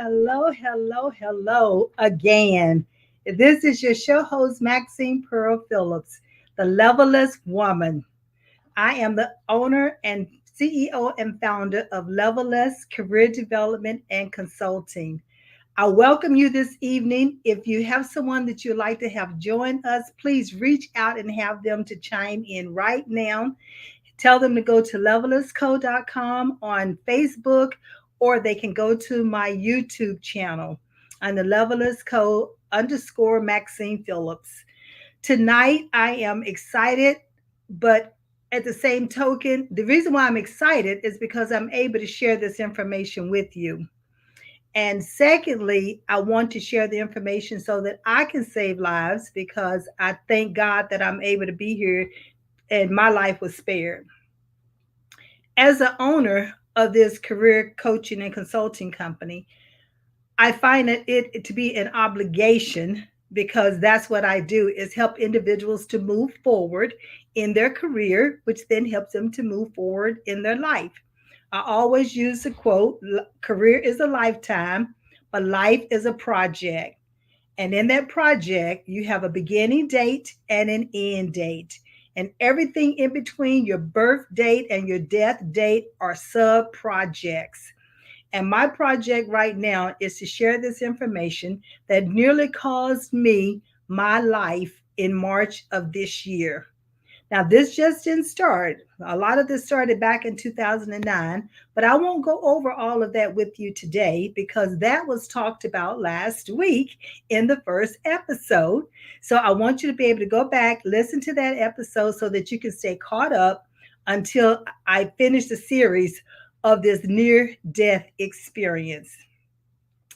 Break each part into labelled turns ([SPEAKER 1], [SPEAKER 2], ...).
[SPEAKER 1] hello again. This is your show host, Maxine Phillips, the Levelist Woman. I am the owner and CEO and founder of Levelist Career Development and Consulting. I welcome you this evening. If you have someone that you'd like to have join us, please reach out and have them to chime in right now. Tell them to go to levelistco.com on Facebook, or they can go to my YouTube channel on the Levelist Co underscore Maxine Phillips. Tonight, I am excited, but at the same token, the reason why I'm excited is because I'm able to share this information with you. And secondly, I want to share the information so that I can save lives because I thank God that I'm able to be here and my life was spared. As the owner of this career coaching and consulting company, I find it to be an obligation because that's what I do is help individuals to move forward in their career, which then helps them to move forward in their life. I always use the quote, career is a lifetime, but life is a project. And in that project, you have a beginning date and an end date. And everything in between your birth date and your death date are sub projects. And my project right now is to share this information that nearly caused me my life in March of this year. Now, this just didn't start. A lot of this started back in 2009, but I won't go over all of that with you today because that was talked about last week in the first episode. So I want you to be able to go back, listen to that episode so that you can stay caught up until I finish the series of this near death experience.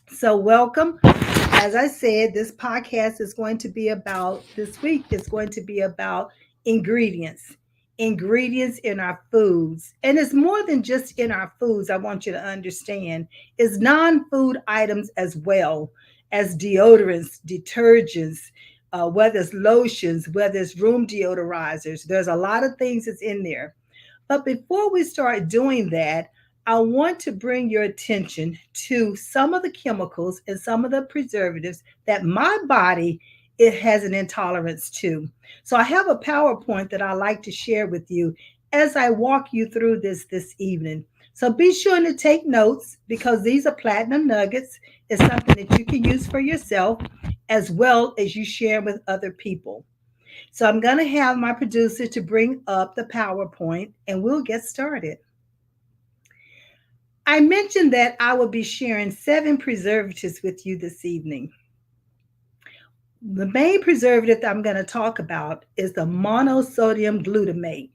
[SPEAKER 1] So, welcome. As I said, this podcast is going to be about, this week is going to be about ingredients, ingredients in our foods. And it's more than just in our foods, I want you to understand. It's non-food items as well as deodorants, detergents, whether it's lotions, whether it's room deodorizers. There's a lot of things that's in there. But before we start doing that, I want to bring your attention to some of the chemicals and some of the preservatives that my body it has an intolerance to. So I have a PowerPoint that I like to share with you as I walk you through this evening. So be sure to take notes because these are platinum nuggets. It's something that you can use for yourself as well as you share with other people. So I'm going to have my producer to bring up the PowerPoint and we'll get started. I mentioned that I will be sharing 7 preservatives with you this evening. The main preservative that I'm going to talk about is the monosodium glutamate.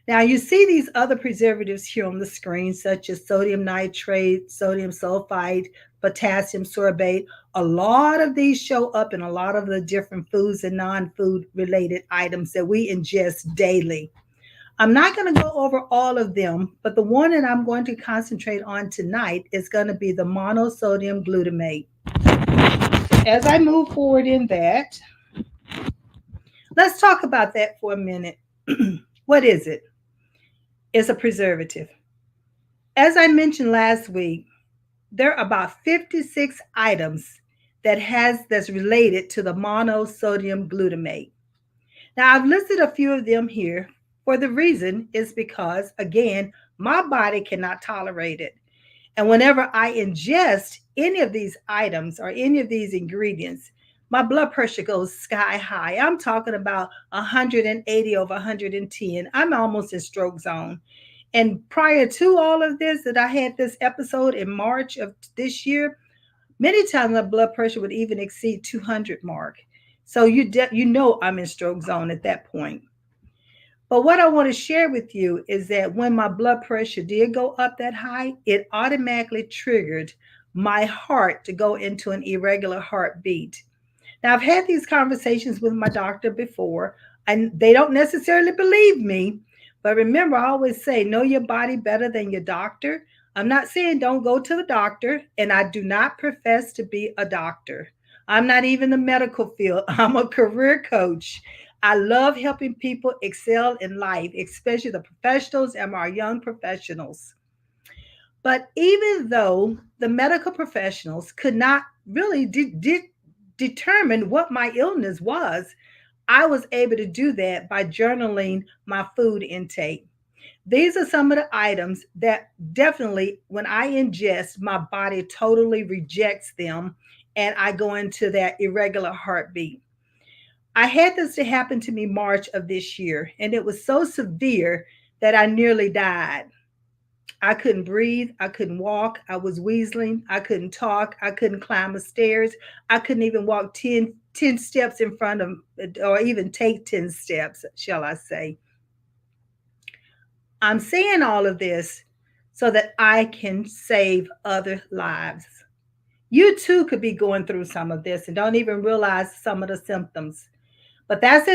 [SPEAKER 1] Now, you see these other preservatives here on the screen, such as sodium nitrate, sodium sulfite, potassium sorbate. A lot of these show up in a lot of the different foods and non-food related items that we ingest daily. I'm not going to go over all of them, but the one that I'm going to concentrate on tonight is going to be the monosodium glutamate. As I move forward in that, let's talk about that for a minute. What is it? It's a preservative. As I mentioned last week, there are about 56 items that's related to the monosodium glutamate. Now, I've listed a few of them here for the reason is because, again, my body cannot tolerate it. And whenever I ingest any of these items or any of these ingredients, my blood pressure goes sky high. I'm talking about 180 over 110. I'm almost in stroke zone. And prior to all of this, that I had this episode in March of this year, many times my blood pressure would even exceed 200 mark. So you know I'm in stroke zone at that point. But what I want to share with you is that when my blood pressure did go up that high, it automatically triggered my heart to go into an irregular heartbeat. Now, I've had these conversations with my doctor before, and they don't necessarily believe me. But remember, I always say, know your body better than your doctor. I'm not saying don't go to the doctor, and I do not profess to be a doctor. I'm not even the medical field. I'm a career coach. I love helping people excel in life, especially the professionals and our young professionals. But even though the medical professionals could not really determine what my illness was, I was able to do that by journaling my food intake. These are some of the items that definitely, when I ingest, my body totally rejects them and I go into that irregular heartbeat. I had this to happen to me March of this year, and it was so severe that I nearly died. I couldn't breathe. I couldn't walk. I was wheezing. I couldn't talk. I couldn't climb the stairs. I couldn't even walk ten steps in front of, or even take 10 steps, shall I say. I'm saying all of this so that I can save other lives. You too could be going through some of this and don't even realize some of the symptoms. But that's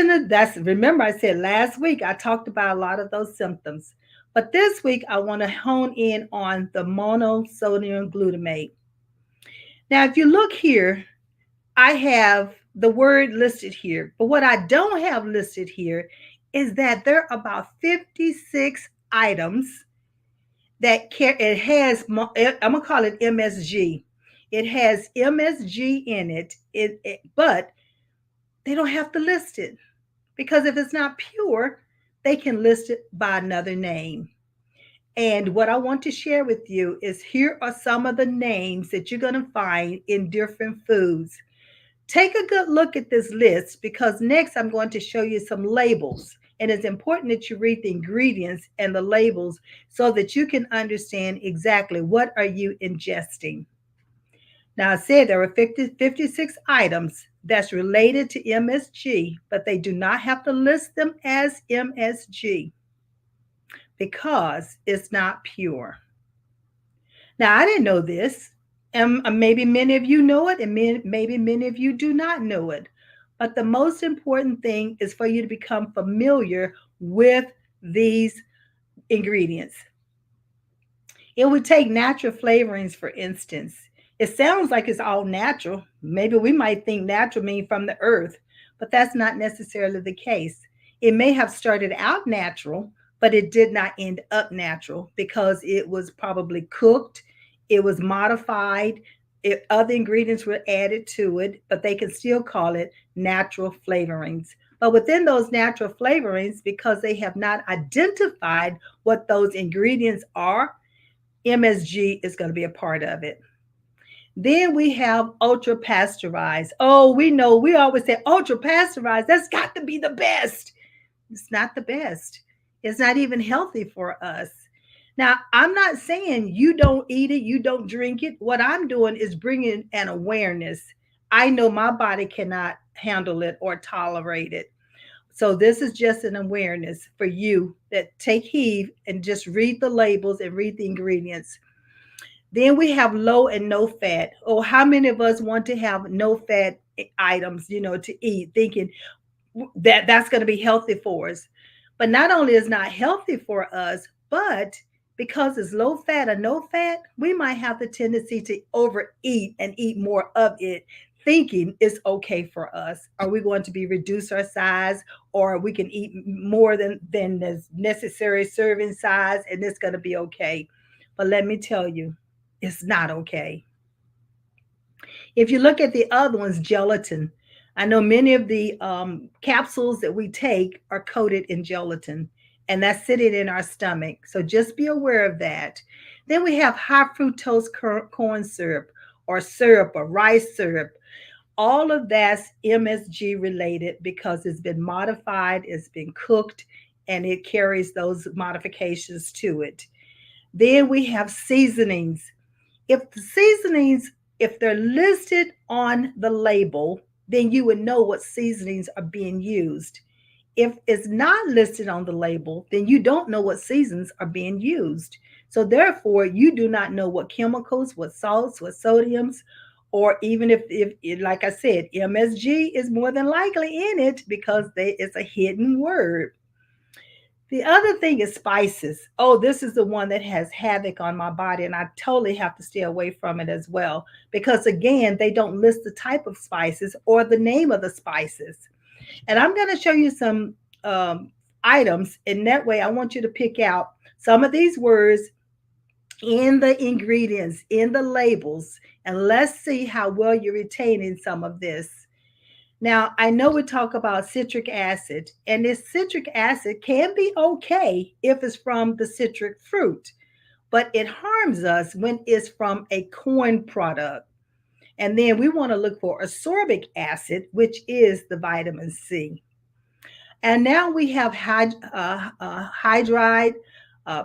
[SPEAKER 1] remember I said last week I talked about a lot of those symptoms. But this week I want to hone in on the monosodium glutamate. Now, if you look here, I have the word listed here, but what I don't have listed here is that there are about 56 items it has. I'm gonna call it MSG. It has MSG in it, but they don't have to list it because if it's not pure, they can list it by another name. And what I want to share with you is here are some of the names that you're going to find in different foods. Take a good look at this list because next I'm going to show you some labels. And it's important that you read the ingredients and the labels so that you can understand exactly what are you ingesting. Now I said there are 56 items that's related to MSG, but they do not have to list them as MSG because it's not pure. Now I didn't know this, and maybe many of you know it, and maybe many of you do not know it. But the most important thing is for you to become familiar with these ingredients. It would take natural flavorings, for instance. It sounds like it's all natural. Maybe we might think natural means from the earth, but that's not necessarily the case. It may have started out natural, but it did not end up natural because it was probably cooked, it was modified, other ingredients were added to it, but they can still call it natural flavorings. But within those natural flavorings, because they have not identified what those ingredients are, MSG is going to be a part of it. Then we have ultra pasteurized. Oh, we know, we always say ultra pasteurized. That's got to be the best. It's not the best. It's not even healthy for us. Now, I'm not saying you don't eat it, you don't drink it. What I'm doing is bringing an awareness. I know my body cannot handle it or tolerate it. So this is just an awareness for you that take heed and just read the labels and read the ingredients. Then we have low and no fat. Oh, how many of us want to have no fat items, to eat, thinking that that's going to be healthy for us? But not only is not healthy for us, but because it's low fat or no fat, we might have the tendency to overeat and eat more of it, thinking it's okay for us. Are we going to be reduce our size, or we can eat more than the necessary serving size, and it's going to be okay? But let me tell you, it's not okay. If you look at the other ones, gelatin. I know many of the capsules that we take are coated in gelatin, and that's sitting in our stomach. So just be aware of that. Then we have high fructose corn syrup or rice syrup. All of that's MSG related because it's been modified, it's been cooked, and it carries those modifications to it. Then we have seasonings. If the seasonings, if they're listed on the label, then you would know what seasonings are being used. If it's not listed on the label, then you don't know what seasons are being used. So therefore, you do not know what chemicals, what salts, what sodiums, or even if like I said, MSG is more than likely in it because it's a hidden word. The other thing is spices. Oh, this is the one that has havoc on my body, and I totally have to stay away from it as well. Because again, they don't list the type of spices or the name of the spices. And I'm going to show you some items, and that way I want you to pick out some of these words in the ingredients, in the labels, and let's see how well you're retaining some of this. Now, I know we talk about citric acid, and this citric acid can be okay if it's from the citric fruit, but it harms us when it's from a corn product. And then we want to look for ascorbic acid, which is the vitamin C. And now we have hydride, uh,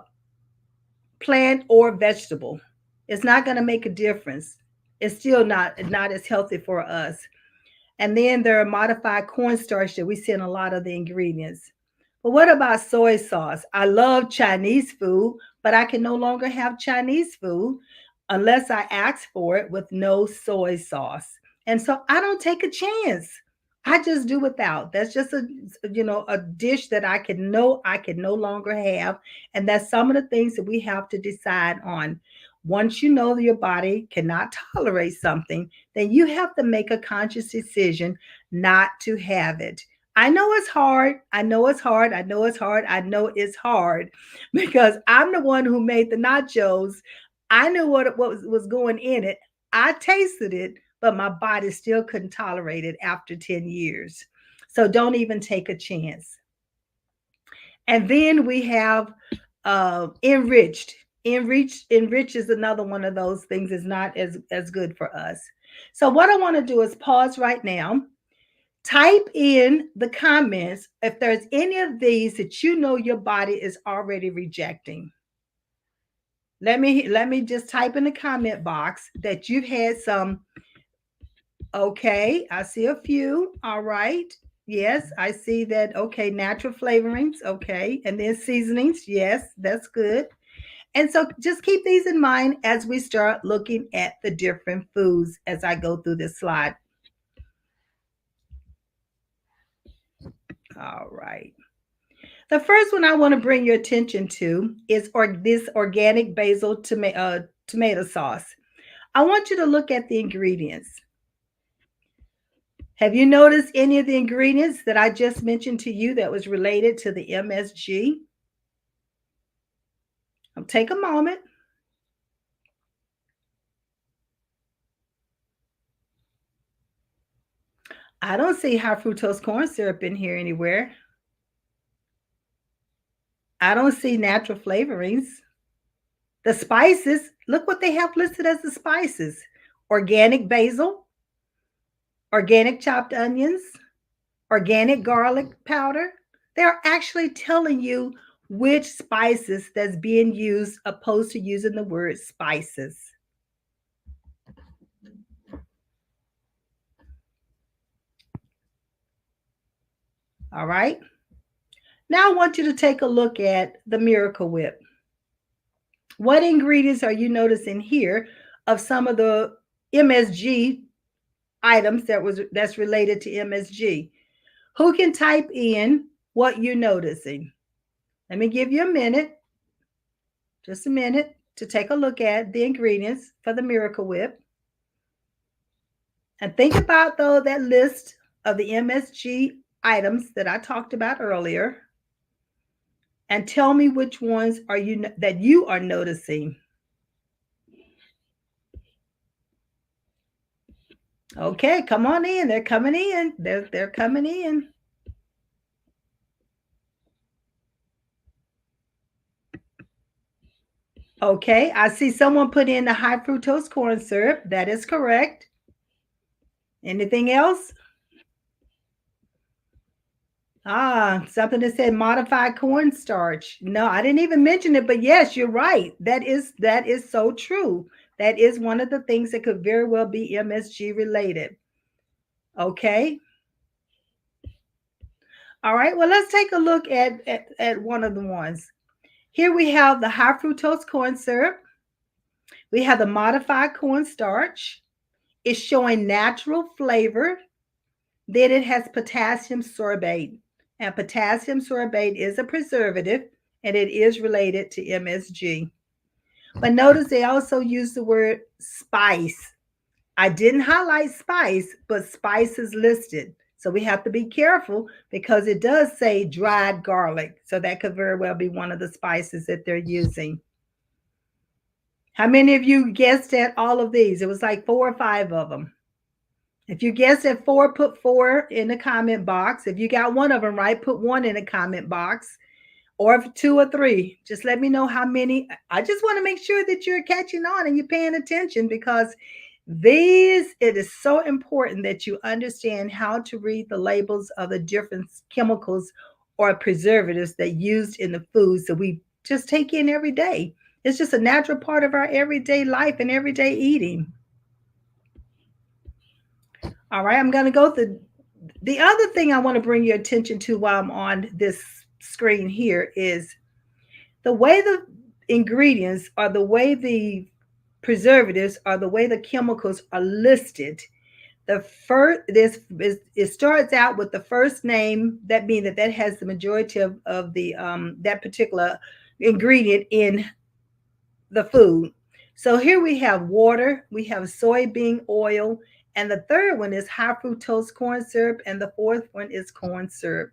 [SPEAKER 1] plant or vegetable. It's not going to make a difference. It's still not as healthy for us. And then there are modified cornstarch that we see in a lot of the ingredients. But what about soy sauce? I love Chinese food, but I can no longer have Chinese food unless I ask for it with no soy sauce. And so I don't take a chance. I just do without. That's just a dish that I can no longer have. And that's some of the things that we have to decide on. Once you know that your body cannot tolerate something, then you have to make a conscious decision not to have it. I know it's hard. I know it's hard. I know it's hard. I know it's hard because I'm the one who made the nachos. I knew what was going in it. I tasted it, but my body still couldn't tolerate it after 10 years. So don't even take a chance. And then we have enriched. Enrich is another one of those things is not as good for us. So what I want to do is pause right now. Type in the comments if there's any of these that you know your body is already rejecting. Let me just type in the comment box that you've had some. Okay, I see a few. All right. Yes, I see that. Okay, natural flavorings. Okay, and then seasonings. Yes, that's good. And so just keep these in mind as we start looking at the different foods as I go through this slide. All right. The first one I want to bring your attention to is this organic basil tomato sauce. I want you to look at the ingredients. Have you noticed any of the ingredients that I just mentioned to you that was related to the MSG? Take a moment. I don't see high fructose corn syrup in here anywhere. I don't see natural flavorings. The spices, look what they have listed as the spices: organic basil, organic chopped onions, organic garlic powder. They're actually telling you which spices that's being used opposed to using the word spices. All right. Now I want you to take a look at the Miracle Whip. What ingredients are you noticing here of some of the MSG items that's related to MSG? Who can type in what you're noticing? Let me give you a minute, just a minute, to take a look at the ingredients for the Miracle Whip. And think about though that list of the MSG items that I talked about earlier. And tell me which ones are you are noticing. Okay, come on in. They're coming in. They're coming in. Okay, I see someone put in the high fructose corn syrup. That is correct. Anything else? Something that said modified cornstarch. No, I didn't even mention it, but yes, you're right. That is so true. That is one of the things that could very well be MSG related. Okay. All right. Well, let's take a look at one of the ones. Here we have the high fructose corn syrup. We have the modified cornstarch. It's showing natural flavor. Then it has potassium sorbate. And potassium sorbate is a preservative and it is related to MSG. But notice they also use the word spice. I didn't highlight spice, but spice is listed. So we have to be careful because it does say dried garlic. So that could very well be one of the spices that they're using. How many of you guessed at all of these? It was like 4 or 5 of them. If you guessed at 4, put 4 in the comment box. If you got one of them right, put 1 in the comment box. Or if 2 or 3, just let me know how many. I just want to make sure that you're catching on and you're paying attention, because it is so important that you understand how to read the labels of the different chemicals or preservatives that used in the foods that we just take in every day. It's just a natural part of our everyday life and everyday eating. All right, I'm going to go through the other thing I want to bring your attention to while I'm on this screen here is the way the ingredients or the way the preservatives or the way the chemicals are listed. The first, this is, it starts out with the first name, that means that has the majority of the that particular ingredient in the food. So here we have water, we have soybean oil, and the third one is high fructose corn syrup, and the fourth one is corn syrup,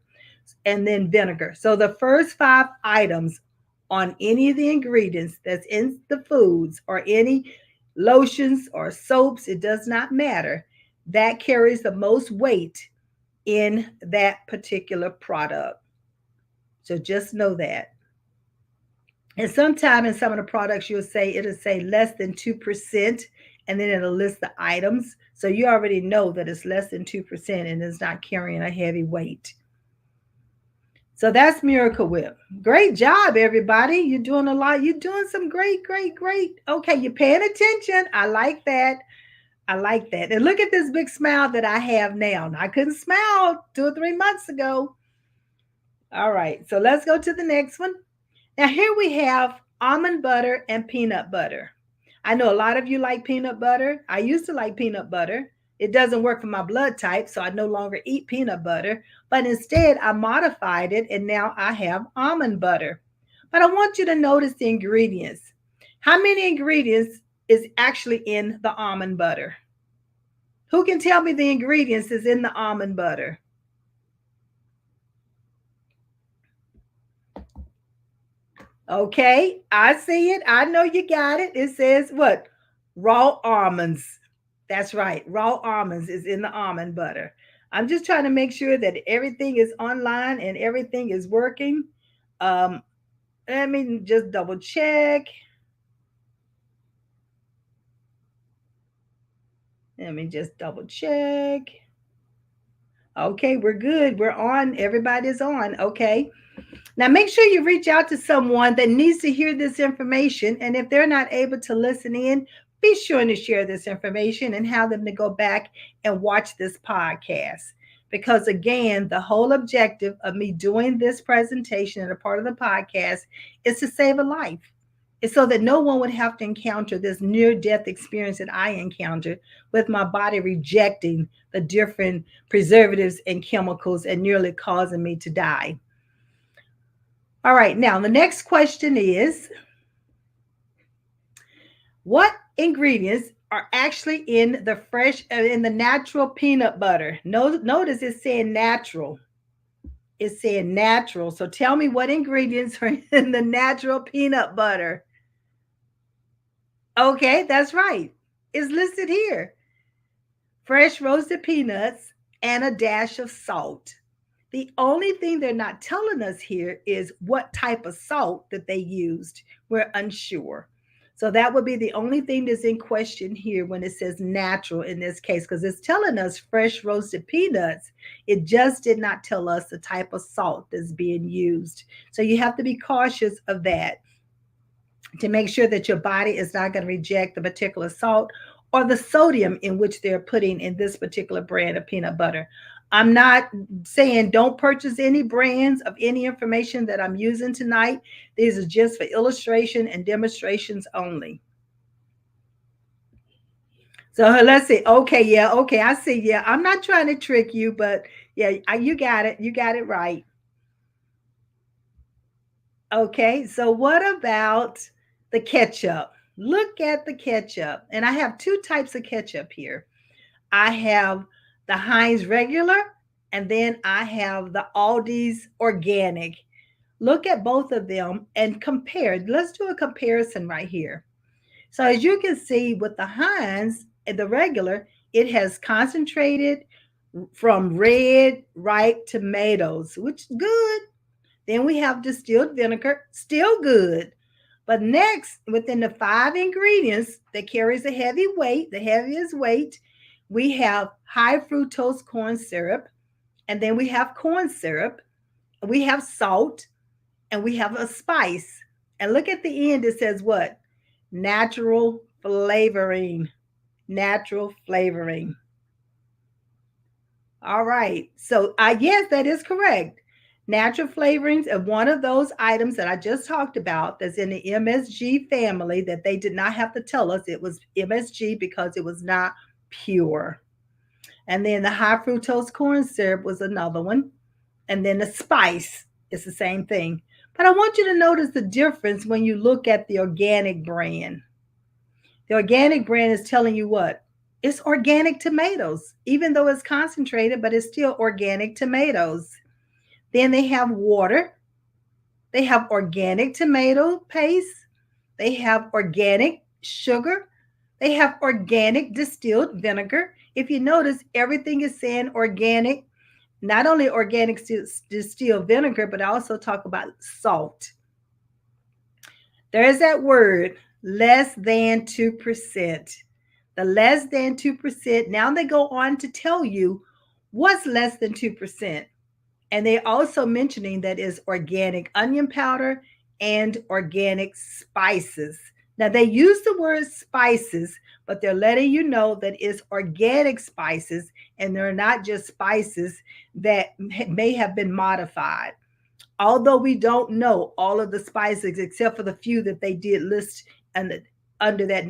[SPEAKER 1] and then vinegar. So the first 5 items on any of the ingredients that's in the foods or any lotions or soaps, it does not matter, that carries the most weight in that particular product. So just know that. And sometime in some of the products, it'll say less than 2%, and then it'll list the items. So you already know that it's less than 2% and it's not carrying a heavy weight. So that's Miracle Whip. Great job, everybody. You're doing a lot. You're doing some great. Okay, you're paying attention. I like that. I like that. And look at this big smile that I have now. I couldn't smile 2 or 3 months ago. All right, so let's go to the next one. Now, here we have almond butter and peanut butter. I know a lot of you like peanut butter. I used to like peanut butter. It doesn't work for my blood type, so I no longer eat peanut butter. But instead, I modified it, and now I have almond butter. But I want you to notice the ingredients. How many ingredients is actually in the almond butter? Who can tell me the ingredients is in the almond butter? Okay, I see it. I know you got it. It says what? Raw almonds. That's right. Raw almonds is in the almond butter. I'm just trying to make sure that everything is online and everything is working. Um, Let me just double check. Let me just double check. Okay, we're good. We're on. Everybody's on. Okay. Now, make sure you reach out to someone that needs to hear this information. And if they're not able to listen in, be sure to share this information and have them to go back and watch this podcast. Because again, the whole objective of me doing this presentation and a part of the podcast is to save a life. It's so that no one would have to encounter this near death experience that I encountered with my body rejecting the different preservatives and chemicals and nearly causing me to die. All right, now the next question is, what ingredients are actually in the natural peanut butter? Notice it's saying natural. It's saying natural. So tell me what ingredients are in the natural peanut butter. Okay, that's right. It's listed here. Fresh roasted peanuts and a dash of salt. The only thing they're not telling us here is what type of salt that they used. We're unsure. So that would be the only thing that's in question here when it says natural in this case, because it's telling us fresh roasted peanuts. It just did not tell us the type of salt that's being used. So you have to be cautious of that to make sure that your body is not going to reject the particular salt or the sodium in which they're putting in this particular brand of peanut butter. I'm not saying don't purchase any brands of any information that I'm using tonight. These are just for illustration and demonstrations only. So let's see. Okay, yeah, okay, I see. Yeah, I'm not trying to trick you, but yeah, you got it. You got it right. Okay, so what about the ketchup? Look at the ketchup. And I have 2 types of ketchup here. I have the Heinz regular, and then I have the Aldi's organic. Look at both of them and compare. Let's do a comparison right here. So as you can see with the Heinz, the regular, it has concentrated from red, ripe tomatoes, which is good. Then we have distilled vinegar, still good. But next, within the 5 ingredients that carries a heavy weight, the heaviest weight, we have high fructose corn syrup, and then we have corn syrup, we have salt, and we have a spice. And look at the end, it says what? Natural flavoring. Natural flavoring. All right. So I guess that is correct. Natural flavorings are one of those items that I just talked about that's in the MSG family that they did not have to tell us it was MSG because it was not pure. And then the high fructose corn syrup was another one. And then the spice is the same thing. But I want you to notice the difference when you look at the organic brand. The organic brand is telling you what? It's organic tomatoes, even though it's concentrated, but it's still organic tomatoes. Then they have water. They have organic tomato paste. They have organic sugar. They have organic distilled vinegar. If you notice, everything is saying organic, not only organic distilled vinegar, but I also talk about salt. There's that word, less than 2%. The less than 2%. Now they go on to tell you what's less than 2%. And they also mentioning that is organic onion powder and organic spices. Now they use the word spices, but they're letting you know that it's organic spices and they're not just spices that may have been modified. Although we don't know all of the spices except for the few that they did list and under that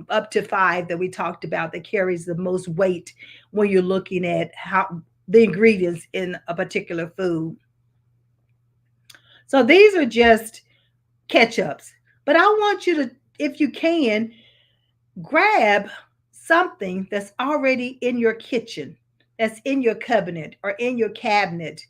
[SPEAKER 1] up to 5 that we talked about that carries the most weight when you're looking at how the ingredients in a particular food. So these are just ketchups. But I want you to, if you can, grab something that's already in your kitchen, that's in your cabinet or in your cabinet,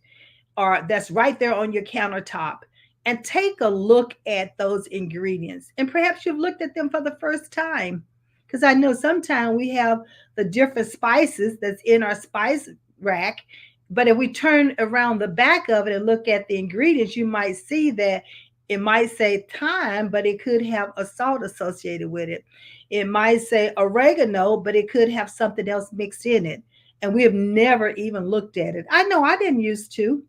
[SPEAKER 1] or that's right there on your countertop, and take a look at those ingredients. And perhaps you've looked at them for the first time. Because I know sometimes we have the different spices that's in our spice rack. But if we turn around the back of it and look at the ingredients, you might see that it might say thyme, but it could have a salt associated with it. It might say oregano, but it could have something else mixed in it. And we have never even looked at it. I know I didn't used to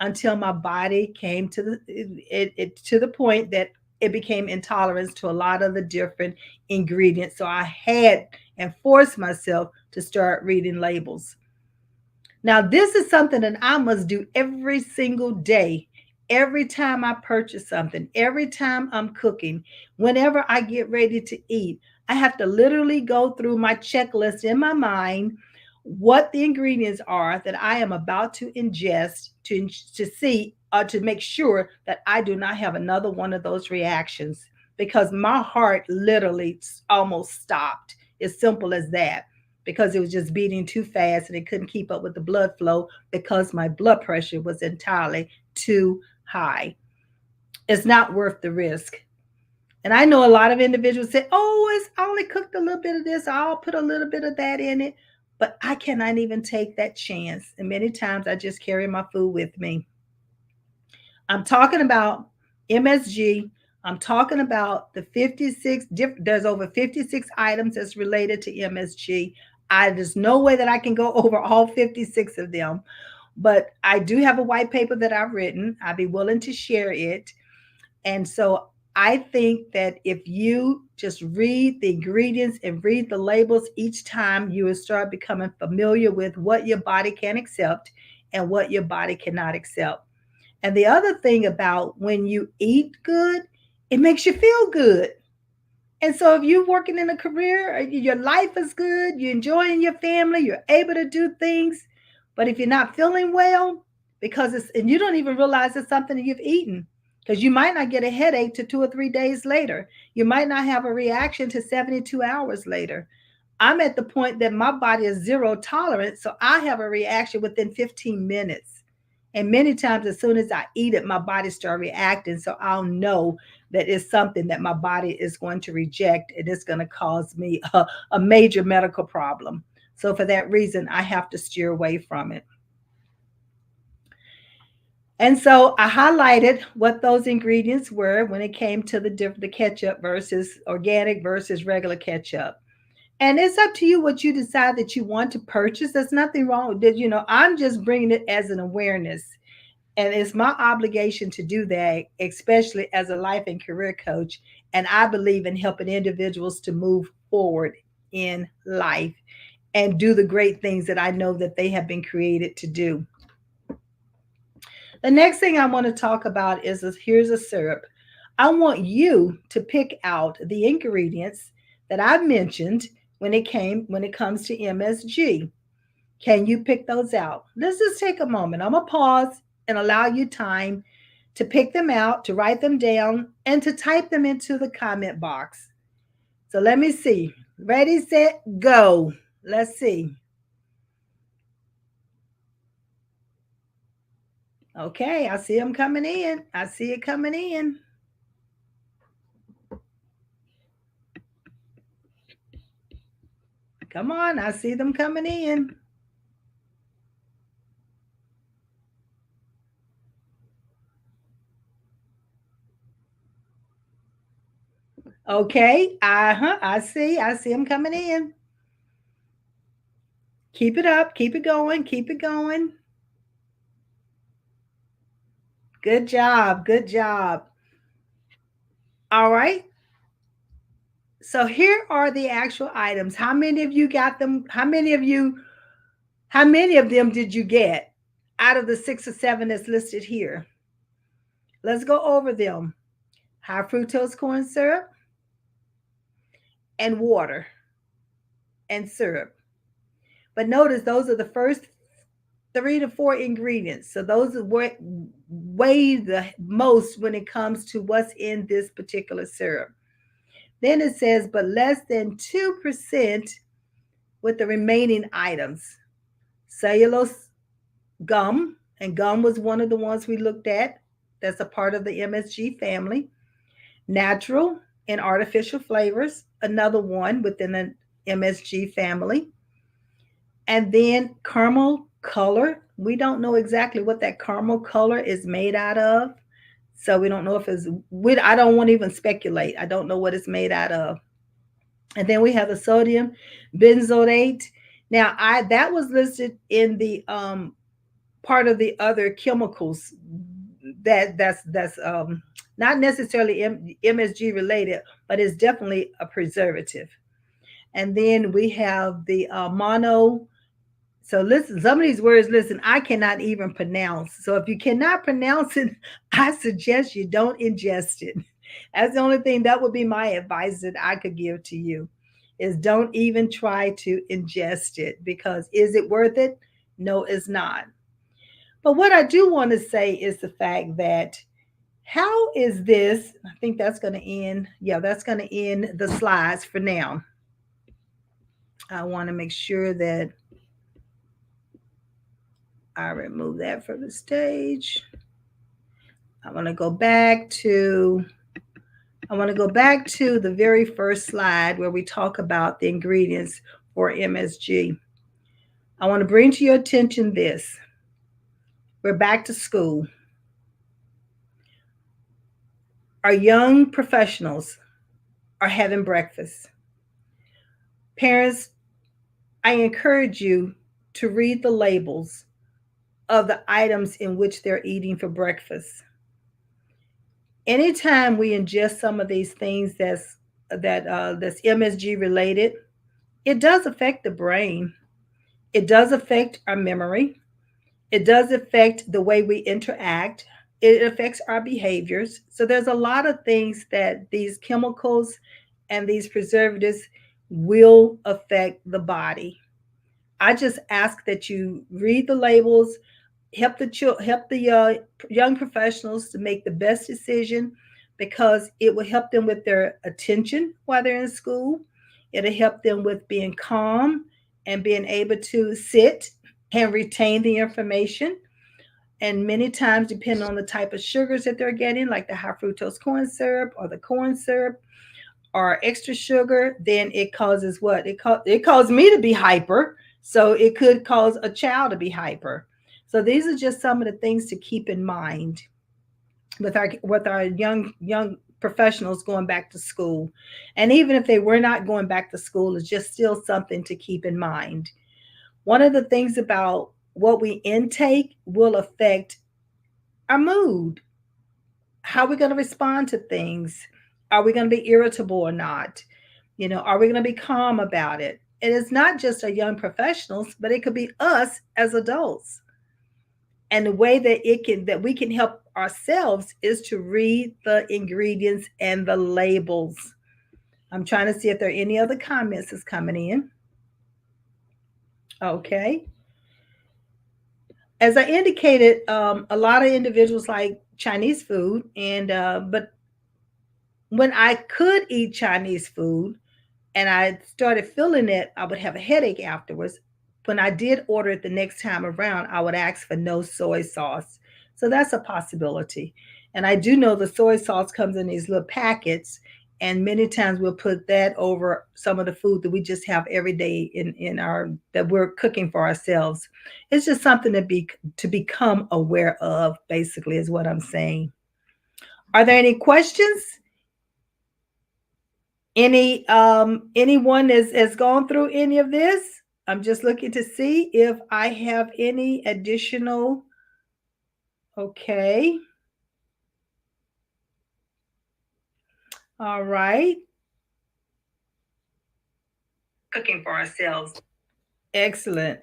[SPEAKER 1] until my body came to the point that it became intolerant to a lot of the different ingredients. So I had and forced myself to start reading labels. Now, this is something that I must do every single day. Every time I purchase something, every time I'm cooking, whenever I get ready to eat, I have to literally go through my checklist in my mind what the ingredients are that I am about to ingest to see or to make sure that I do not have another one of those reactions because my heart literally almost stopped. As simple as that because it was just beating too fast and it couldn't keep up with the blood flow because my blood pressure was entirely too high. It's not worth the risk. And I know a lot of individuals say, oh, it's I only cooked a little bit of this, I'll put a little bit of that in it. But I cannot even take that chance. And many times I just carry my food with me. I'm talking about MSG. I'm talking about the 56, there's over 56 items that's related to MSG. There's no way that I can go over all 56 of them. But I do have a white paper that I've written. I'd be willing to share it. And so I think that if you just read the ingredients and read the labels each time, you will start becoming familiar with what your body can accept and what your body cannot accept. And the other thing about when you eat good, it makes you feel good. And so if you're working in a career, your life is good, you're enjoying your family, you're able to do things. But if you're not feeling well, because it's, and you don't even realize it's something that you've eaten, because you might not get a headache to 2 or 3 days later. You might not have a reaction to 72 hours later. I'm at the point that my body is zero tolerance, so I have a reaction within 15 minutes. And many times, as soon as I eat it, my body starts reacting. So I'll know that is something that my body is going to reject and it's going to cause me a major medical problem. So for that reason, I have to steer away from it. And so I highlighted what those ingredients were when it came to the ketchup versus organic versus regular ketchup. And it's up to you what you decide that you want to purchase. There's nothing wrong with it. I'm just bringing it as an awareness. And it's my obligation to do that, especially as a life and career coach. And I believe in helping individuals to move forward in life and do the great things that I know that they have been created to do. The next thing I want to talk about is here's a syrup. I want you to pick out the ingredients that I mentioned when it comes to MSG. Can you pick those out? Let's just take a moment. I'm gonna pause and allow you time to pick them out, to write them down, and to type them into the comment box. So let me see. Ready, set, go. Let's see. Okay, I see them coming in. I see it coming in. Come on, I see them coming in. Okay, I see them coming in. Keep it up, keep it going, keep it going. Good job, good job. All right. So here are the actual items. How many of you got them? How many of them did you get out of the 6 or 7 that's listed here? Let's go over them. High fructose corn syrup and water and syrup. But notice those are the first 3 to 4 ingredients. So those are what weigh the most when it comes to what's in this particular syrup. Then it says, but less than 2% with the remaining items. Cellulose gum, and gum was one of the ones we looked at. That's a part of the MSG family. Natural and artificial flavors, another one within the MSG family. And then caramel color. We don't know exactly what that caramel color is made out of. So we don't know if I don't want to even speculate. I don't know what it's made out of. And then we have the sodium benzoate. Now, that was listed in the part of the other chemicals that's not necessarily MSG related, but it's definitely a preservative. And then we have the mono. So listen, some of these words, listen, I cannot even pronounce. So if you cannot pronounce it, I suggest you don't ingest it. That's the only thing that would be my advice that I could give to you is don't even try to ingest it, because is it worth it? No, it's not. But what I do want to say is the fact that how is this? I think that's going to end. Yeah, that's going to end the slides for now. I want to make sure that I remove that from the stage. I want to go back to the very first slide where we talk about the ingredients for MSG. I want to bring to your attention this. We're back to school. Our young professionals are having breakfast. Parents, I encourage you to read the labels of the items in which they're eating for breakfast. Anytime we ingest some of these things that's MSG related, it does affect the brain. It does affect our memory. It does affect the way we interact. It affects our behaviors. So there's a lot of things that these chemicals and these preservatives will affect the body. I just ask that you read the labels, help the young professionals to make the best decision, because it will help them with their attention while they're in school. It'll help them with being calm and being able to sit and retain the information. And many times, depending on the type of sugars that they're getting, like the high fructose corn syrup or the corn syrup or extra sugar, then it causes what? It caused me to be hyper. So it could cause a child to be hyper. So these are just some of the things to keep in mind with our young professionals going back to school. And even if they were not going back to school, it's just still something to keep in mind. One of the things about what we intake will affect our mood. How are we going to respond to things? Are we going to be irritable or not? Are we going to be calm about it? It is not just our young professionals, but it could be us as adults. And the way that we can help ourselves is to read the ingredients and the labels. I'm trying to see if there are any other comments that's coming in. Okay. As I indicated, a lot of individuals like Chinese food, and but when I could eat Chinese food and I started feeling it, I would have a headache afterwards. When I did order it the next time around, I would ask for no soy sauce. So that's a possibility. And I do know the soy sauce comes in these little packets, and many times we'll put that over some of the food that we just have every day in our that we're cooking for ourselves. It's just something to become aware of, basically, is what I'm saying. Are there any questions? Anyone has gone through any of this? I'm just looking to see if I have any additional. Okay. All right. Cooking for ourselves. Excellent.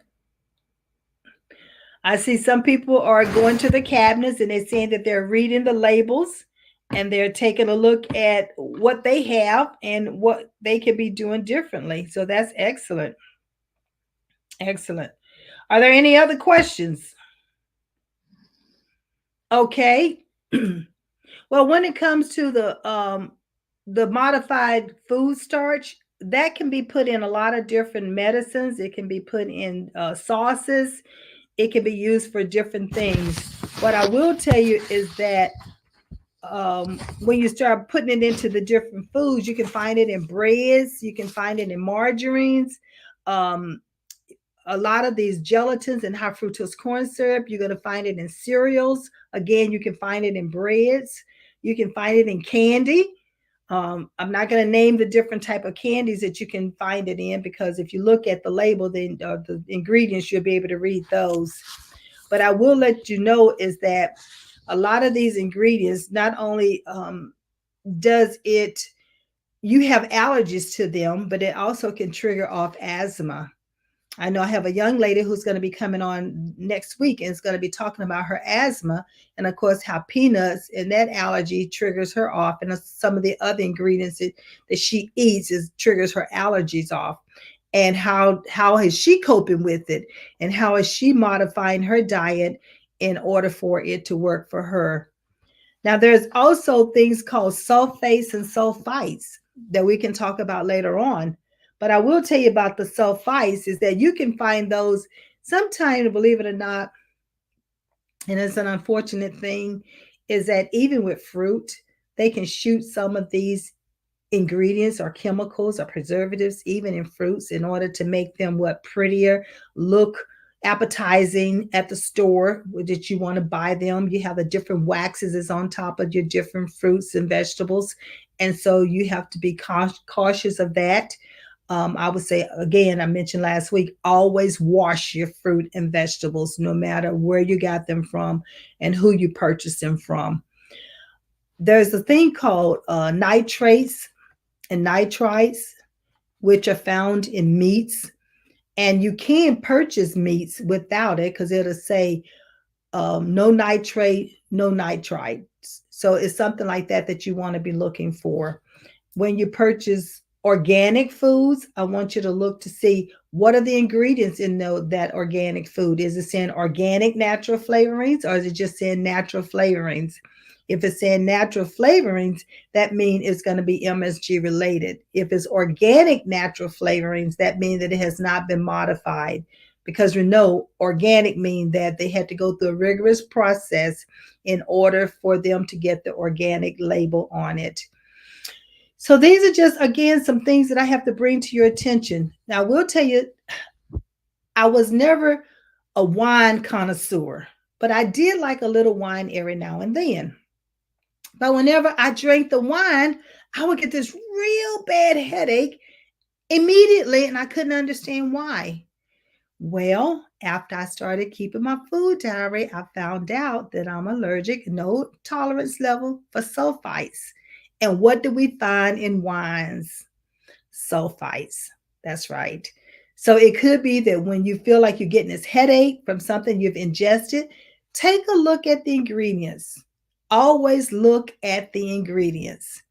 [SPEAKER 1] I see some people are going to the cabinets and they're saying that they're reading the labels and they're taking a look at what they have and what they could be doing differently. So that's excellent. Excellent. Are there any other questions? Okay. Well, when it comes to the modified food starch, that can be put in a lot of different medicines. It can be put in sauces. It can be used for different things. What I will tell you is that when you start putting it into the different foods, you can find it in breads, you can find it in margarines. A lot of these gelatins and high fructose corn syrup, you're going to find it in cereals. Again, you can find it in breads. You can find it in candy. I'm not going to name the different type of candies that you can find it in, because if you look at the label, then the ingredients, you'll be able to read those. But I will let you know is that a lot of these ingredients, not only does it, you have allergies to them, but it also can trigger off asthma. I know I have a young lady who's going to be coming on next week and is going to be talking about her asthma, and of course how peanuts and that allergy triggers her off, and some of the other ingredients that she eats triggers her allergies off. And how is she coping with it, and how is she modifying her diet in order for it to work for her. Now there's also things called sulfates and sulfites that we can talk about later on. But I will tell you about the sulfites is that you can find those sometimes, believe it or not, and it's an unfortunate thing, is that even with fruit, they can shoot some of these ingredients or chemicals or preservatives even in fruits in order to make them prettier, look appetizing at the store that you want to buy them. You have the different waxes is on top of your different fruits and vegetables, and so you have to be cautious of that. I would say, again, I mentioned last week, always wash your fruit and vegetables, no matter where you got them from and who you purchased them from. There's a thing called nitrates and nitrites, which are found in meats. And you can purchase meats without it because it'll say no nitrate, no nitrites. So it's something like that you want to be looking for. When you purchase organic foods, I want you to look to see what are the ingredients in that organic food. Is it saying organic natural flavorings, or is it just saying natural flavorings? If it's saying natural flavorings, that means it's going to be MSG related. If it's organic natural flavorings, that means that it has not been modified. because we know organic mean that they had to go through a rigorous process in order for them to get the organic label on it. So these are just again some things that I have to bring to your attention. Now I will tell you, I was never a wine connoisseur, but I did like a little wine every now and then. But whenever I drank the wine, I would get this real bad headache immediately, and I couldn't understand why. Well, after I started keeping my food diary, I found out that I'm allergic, no tolerance level for sulfites. And what do we find in wines? Sulfites. That's right. So it could be that when you feel like you're getting this headache from something you've ingested, take a look at the ingredients. Always look at the ingredients.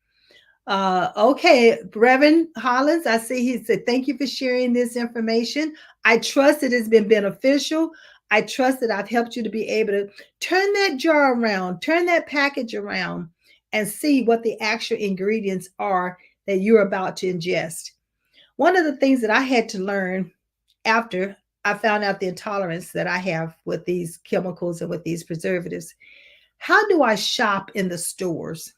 [SPEAKER 1] Okay, Reverend Hollins, I see he said, thank you for sharing this information. I trust it has been beneficial. I trust that I've helped you to be able to turn that jar around, turn that package around, and see what the actual ingredients are that you're about to ingest. One of the things that I had to learn after I found out the intolerance that I have with these chemicals and with these preservatives, how do I shop in the stores?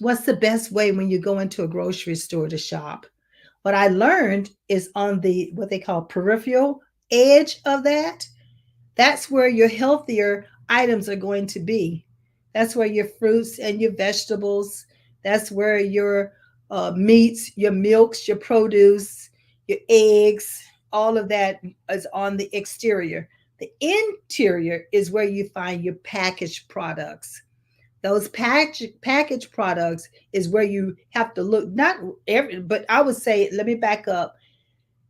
[SPEAKER 1] What's the best way when you go into a grocery store to shop? What I learned is on the what they call peripheral edge of that. That's where your healthier items are going to be. That's where your fruits and your vegetables, that's where your meats, your milks, your produce, your eggs, all of that is on the exterior. The interior is where you find your packaged products. Those packaged products is where you have to look, not every, but I would say, let me back up.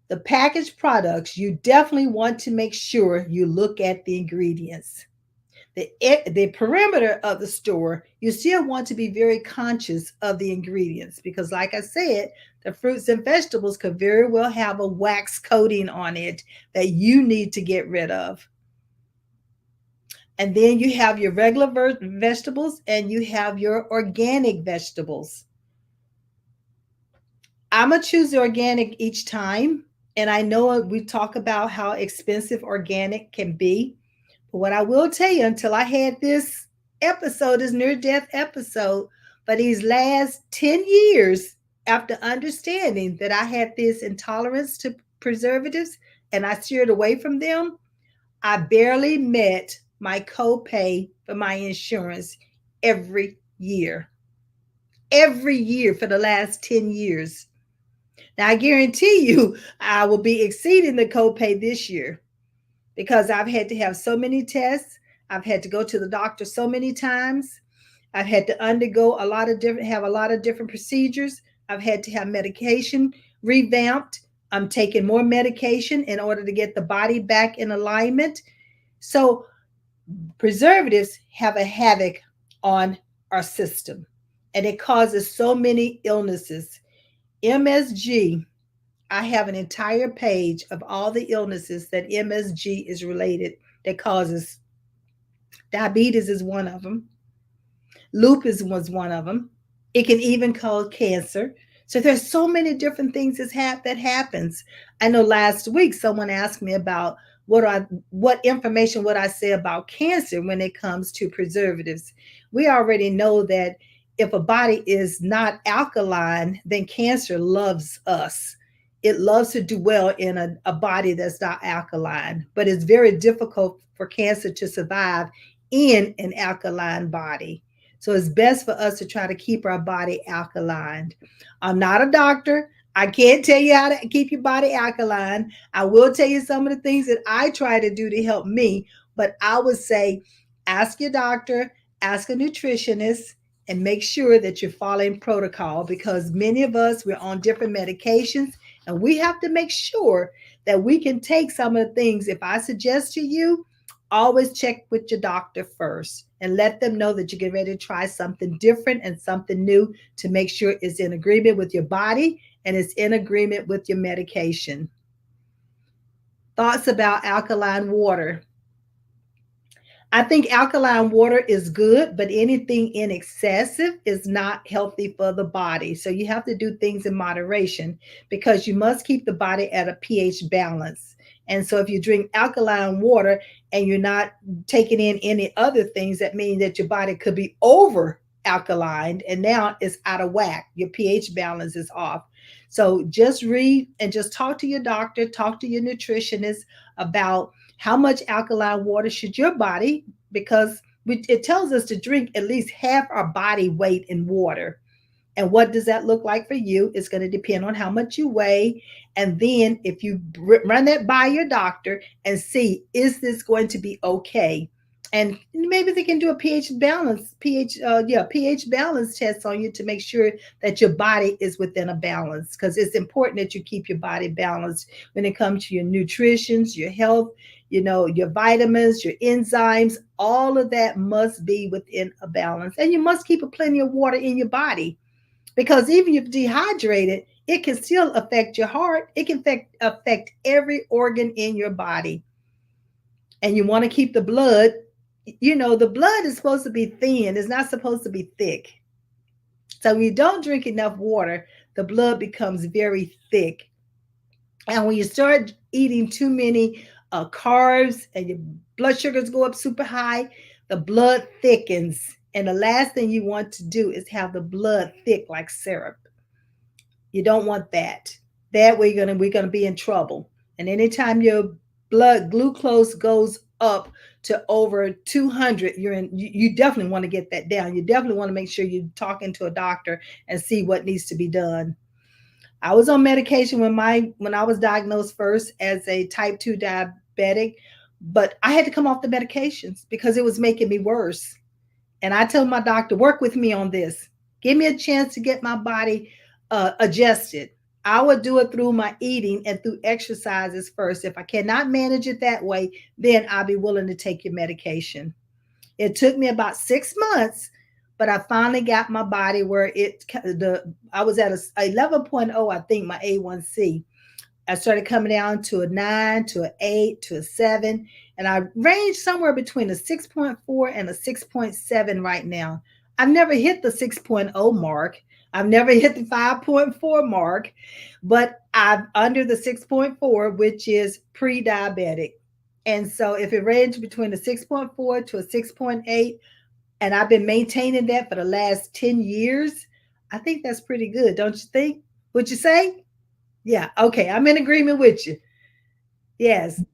[SPEAKER 1] The packaged products, you definitely want to make sure you look at the ingredients. The perimeter of the store, you still want to be very conscious of the ingredients because, like I said, the fruits and vegetables could very well have a wax coating on it that you need to get rid of. And then you have your regular vegetables and you have your organic vegetables. I'm going to choose the organic each time. And I know we talk about how expensive organic can be. But what I will tell you, until I had this episode, this near death episode, for these last 10 years, after understanding that I had this intolerance to preservatives and I steered away from them, I barely met my copay for my insurance every year. Every year for the last 10 years. Now, I guarantee you, I will be exceeding the copay this year because I've had to have so many tests. I've had to go to the doctor so many times. I've had to undergo have a lot of different procedures. I've had to have medication revamped. I'm taking more medication in order to get the body back in alignment. So, preservatives have a havoc on our system and it causes so many illnesses. MSG, I have an entire page of all the illnesses that MSG is related that causes. Diabetes is one of them. Lupus was one of them. It can even cause cancer. So there's so many different things that happens. I know last week someone asked me about what information would I say about cancer when it comes to preservatives. We already know that if a body is not alkaline, then cancer loves us. It loves to dwell in a body that's not alkaline, but it's very difficult for cancer to survive in an alkaline body. So it's best for us to try to keep our body alkaline. I'm not a doctor. I can't tell you how to keep your body alkaline. I will tell you some of the things that I try to do to help me, but I would say ask your doctor, ask a nutritionist, and make sure that you're following protocol because many of us, we're on different medications and we have to make sure that we can take some of the things. If I suggest to you, always check with your doctor first and let them know that you're getting ready to try something different and something new to make sure it's in agreement with your body and it's in agreement with your medication. Thoughts about alkaline water. I think alkaline water is good, but anything in excessive is not healthy for the body. So you have to do things in moderation because you must keep the body at a pH balance. And so if you drink alkaline water and you're not taking in any other things, that means that your body could be over alkaline and now it's out of whack. Your pH balance is off. So just read and just talk to your doctor, talk to your nutritionist about how much alkaline water should your body, because it tells us to drink at least half our body weight in water. And what does that look like for you? It's going to depend on how much you weigh. And then if you run that by your doctor and see, is this going to be okay? And maybe they can do a pH balance test on you to make sure that your body is within a balance, because it's important that you keep your body balanced when it comes to your nutrition, your health, your vitamins, your enzymes, all of that must be within a balance. And you must keep plenty of water in your body, because even if dehydrated, it can still affect your heart. It can affect every organ in your body. And you want to keep the blood, the blood is supposed to be thin. It's not supposed to be thick. So when you don't drink enough water, the blood becomes very thick. And when you start eating too many carbs and your blood sugars go up super high, the blood thickens. And the last thing you want to do is have the blood thick like syrup. You don't want that. That way we're gonna be in trouble. And anytime your blood glucose goes up to over 200, you definitely want to get that down. You definitely want to make sure you're talking to a doctor and see what needs to be done. I was on medication when I was diagnosed first as a type 2 diabetic, but I had to come off the medications because it was making me worse. And I told my doctor, work with me on this. Give me a chance to get my body adjusted. I would do it through my eating and through exercises first. If I cannot manage it that way, then I'll be willing to take your medication. It took me about 6 months, but I finally got my body where I was at a 11.0, I think, my A1C. I started coming down to a 9, to an 8, to a 7, and I range somewhere between a 6.4 and a 6.7 right now. I've never hit the 6.0 mark. I've never hit the 5.4 mark, but I'm under the 6.4, which is pre-diabetic. And so if it ranged between a 6.4 to a 6.8, and I've been maintaining that for the last 10 years, I think that's pretty good, don't you think? Would you say? Yeah, okay. I'm in agreement with you. Yes.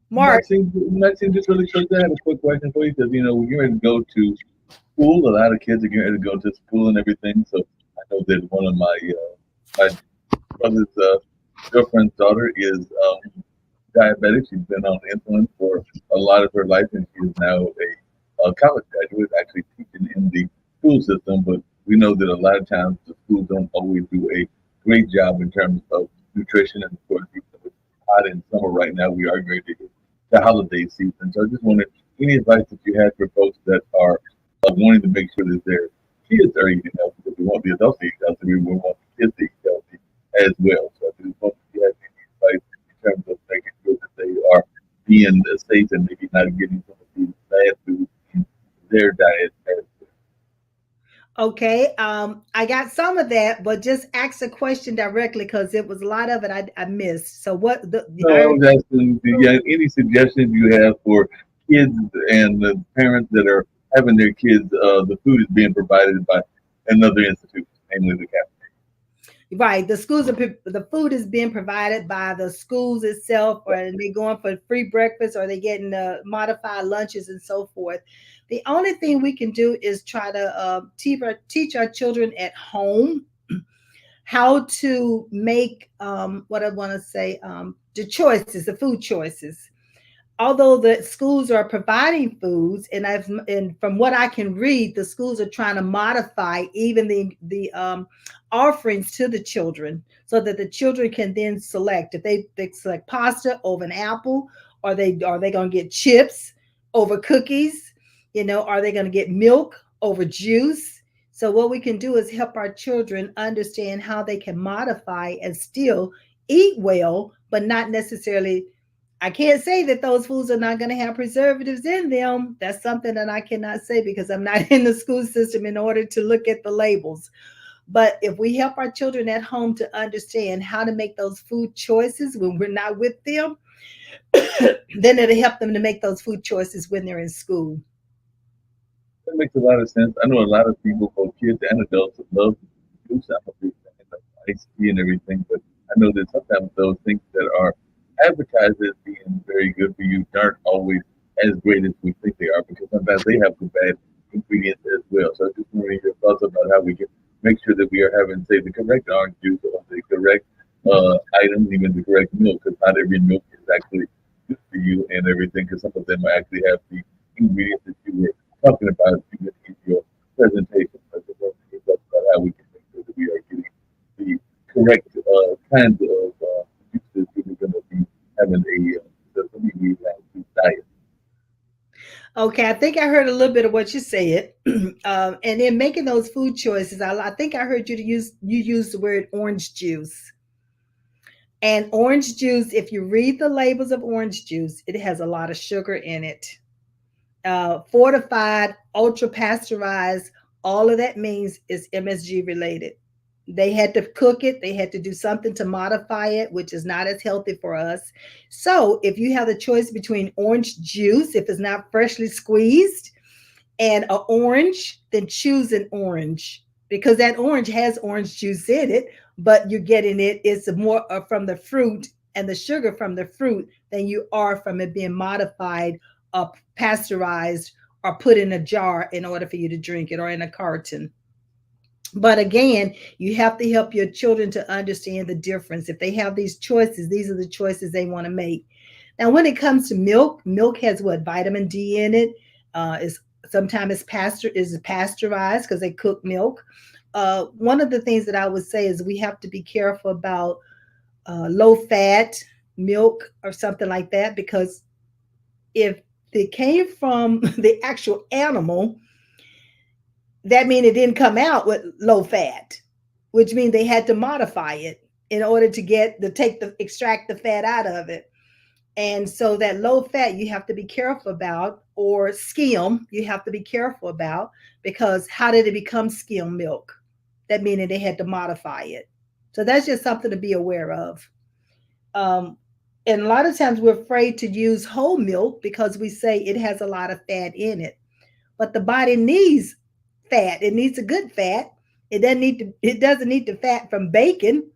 [SPEAKER 1] Mark.
[SPEAKER 2] Maxine, just really quick, I have a quick question for you because when you're ready to go to school, a lot of kids are getting ready to go to school and everything. So I know that one of my brother's girlfriend's daughter is diabetic. She's been on insulin for a lot of her life, and she is now a college graduate, actually teaching in the school system. But we know that a lot of times the schools don't always do a great job in terms of nutrition, and of course, it's hot in summer right now. We are going to hit the holiday season, so I just wanted any advice that you had for folks that are wanting to make sure that their kids are eating healthy, because we want the adults to eat healthy, we want the kids to eat healthy as well. So I just want you to have any advice in terms of making sure that they are being safe and maybe not getting some of these bad foods in their diet as well.
[SPEAKER 1] Okay. I got some of that, but just ask a question directly because it was a lot of it I missed. So what
[SPEAKER 2] No, I was asking, do you have any suggestions you have for kids and the parents that are having their kids, the food is being provided by another institution, namely the cafeteria?
[SPEAKER 1] right, the food is being provided by the schools itself, or they going for free breakfast, or they getting modified lunches and so forth. The only thing we can do is try to teach our children at home how to make what I want to say, the food choices. Although the schools are providing foods, and from what I can read, the schools are trying to modify even the offerings to the children so that the children can then select if they select pasta over an apple, or are they going to get chips over cookies, are they going to get milk over juice. So what we can do is help our children understand how they can modify and still eat well, but not necessarily. I can't say that those foods are not going to have preservatives in them. That's something that I cannot say because I'm not in the school system in order to look at the labels. But if we help our children at home to understand how to make those food choices when we're not with them, Then it'll help them to make those food choices when they're in school.
[SPEAKER 2] That makes a lot of sense. I know a lot of people, both kids and adults, that love juice. I'm a big fan of iced tea and everything, but I know that sometimes those things that are advertised as being very good for you aren't always as great as we think they are because sometimes they have some bad ingredients as well. So I just wondering your thoughts about how we can make sure that we are having, say, the correct orange juice or the correct items, even the correct milk, because not every milk is actually good for you and everything, because some of them actually have the ingredients that you were talking about in your presentation. I just want to talk about how we can make sure that we are getting the correct kinds of juices that we're going to be having the we have diet.
[SPEAKER 1] Okay, I think I heard a little bit of what you said, and in making those food choices, I think I heard you use the word orange juice. And orange juice, if you read the labels of orange juice, it has a lot of sugar in it. Fortified, ultra pasteurized, all of that means is MSG related. They had to cook it, they had to do something to modify it, which is not as healthy for us. So, if you have the choice between orange juice, if it's not freshly squeezed, and an orange, then choose an orange because that orange has orange juice in it, but you're getting it's more from the fruit and the sugar from the fruit than you are from it being modified or pasteurized or put in a jar in order for you to drink it or in a carton. But again, you have to help your children to understand the difference. If they have these choices, these are the choices they want to make. Now, when it comes to milk, milk has what vitamin D in it. Is sometimes it's pasteurized because they cook milk. One of the things that I would say is we have to be careful about low fat milk or something like that because if it came from the actual animal, that means it didn't come out with low fat, which means they had to modify it in order to get the take the extract the fat out of it. And so that low fat you have to be careful about, or skim you have to be careful about, because how did it become skim milk? That meaning they had to modify it. So that's just something to be aware of. Um, and a lot of times we're afraid to use whole milk because we say it has a lot of fat in it. But the body needs fat. It needs a good fat. It doesn't need the fat from bacon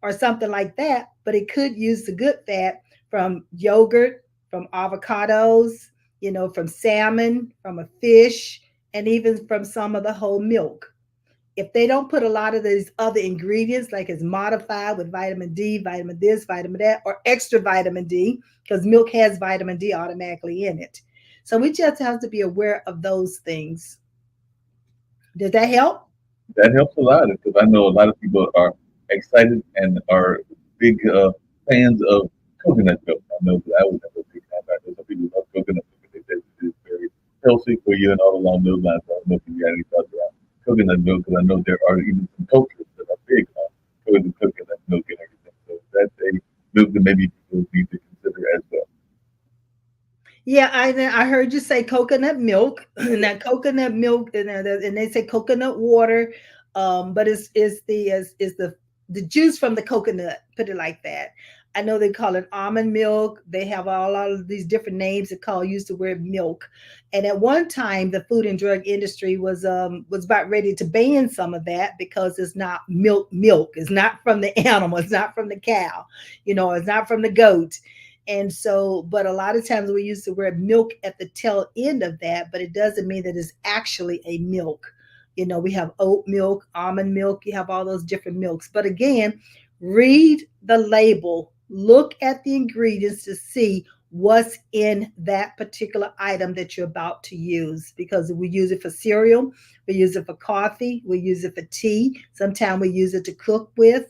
[SPEAKER 1] or something like that, but it could use the good fat from yogurt, from avocados, from salmon, from a fish, and even from some of the whole milk. If they don't put a lot of these other ingredients, like it's modified with vitamin D, vitamin this, vitamin that, or extra vitamin D, because milk has vitamin D automatically in it. So we just have to be aware of those things. Did that help?
[SPEAKER 2] That helps a lot because I know a lot of people are excited and are big fans of coconut milk. I know that I was never a big fan. I know some people love coconut milk. They say it is very healthy for you and all along those lines. I don't know if you got any thoughts around coconut milk because I know there are even some cultures that are big on coconut milk and everything. So that's a milk that maybe people need to consider as well.
[SPEAKER 1] Yeah, I heard you say coconut milk. Now coconut milk, and they say coconut water, but it's the juice from the coconut. Put it like that. I know they call it almond milk. They have all of these different names that call use the word milk. And at one time, the food and drug industry was about ready to ban some of that because it's not milk. Milk it's not from the animal. It's not from the cow. It's not from the goat. And so, but a lot of times we use the word milk at the tail end of that, but it doesn't mean that it's actually a milk. We have oat milk, almond milk, you have all those different milks. But again, read the label, look at the ingredients to see what's in that particular item that you're about to use, because we use it for cereal, we use it for coffee, we use it for tea, sometimes we use it to cook with.